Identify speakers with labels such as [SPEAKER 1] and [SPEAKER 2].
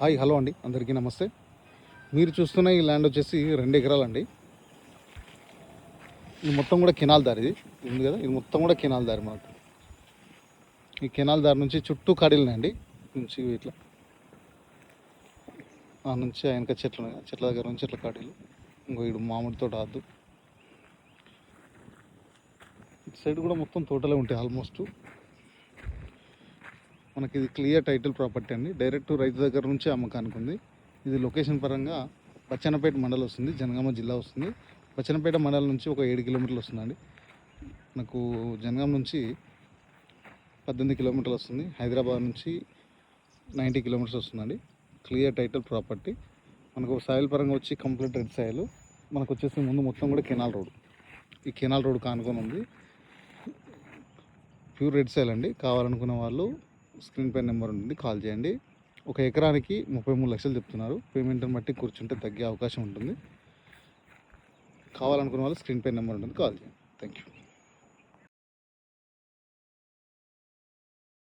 [SPEAKER 1] Hi hello అండి, అందరికీ నమస్తే. మీరు చూస్తున్న ఈ ల్యాండ్ వచ్చేసి 2 ఎకరాలండి. ఇది మొత్తం కూడా కెనాల్ దారి. ఇది ఉంది కదా, ఇది మొత్తం కూడా కెనాల్ దారి. మనకు ఈ కెనాల్ దారి నుంచి చుట్టూ కాడీలున్నాయండి. నుంచి ఇట్లా ఆ నుంచి వెనక చెట్ల దగ్గర నుంచి ఇట్లా కాడీలు. ఇంకో ఇటు మామిడి తోట ఆద్దు. ఇటు సైడ్ కూడా మొత్తం తోటలే ఉంటాయి ఆల్మోస్ట్. మనకి ఇది క్లియర్ టైటిల్ ప్రాపర్టీ అండి. డైరెక్ట్ రైతు దగ్గర నుంచి అమ్మకానికి ఉంది. ఇది లొకేషన్ పరంగా బచ్చన్నపేట మండలం వస్తుంది, జనగామ జిల్లా వస్తుంది. బచ్చన్నపేట మండలం నుంచి ఒక 7 కిలోమీటర్లు వస్తుందండి. మనకు జనగామ నుంచి 18 కిలోమీటర్లు వస్తుంది. హైదరాబాద్ నుంచి 90 కిలోమీటర్స్ వస్తుందండి. Clear title property. మనకు సాయిల్ పరంగా వచ్చి కంప్లీట్ రెడ్ సాయిల్. మనకు వచ్చేసి ముందు మొత్తం కూడా కెనాల్ రోడ్. ఈ కెనాల్ రోడ్ కానుకొని ఉంది. ప్యూర్ రెడ్ సాయిల్ అండి. కావాలనుకున్న వాళ్ళు స్క్రీన్ పై నెంబర్ ఉంటుంది, కాల్ చేయండి. 1 ఎకరానికి 33 లక్షలు చెప్తున్నారు. పేమెంట్ని బట్టి కూర్చుంటే తగ్గే అవకాశం ఉంటుంది. కావాలనుకున్న వాళ్ళు స్క్రీన్ పై నెంబర్ ఉంటుంది, కాల్ చేయండి. Thank you.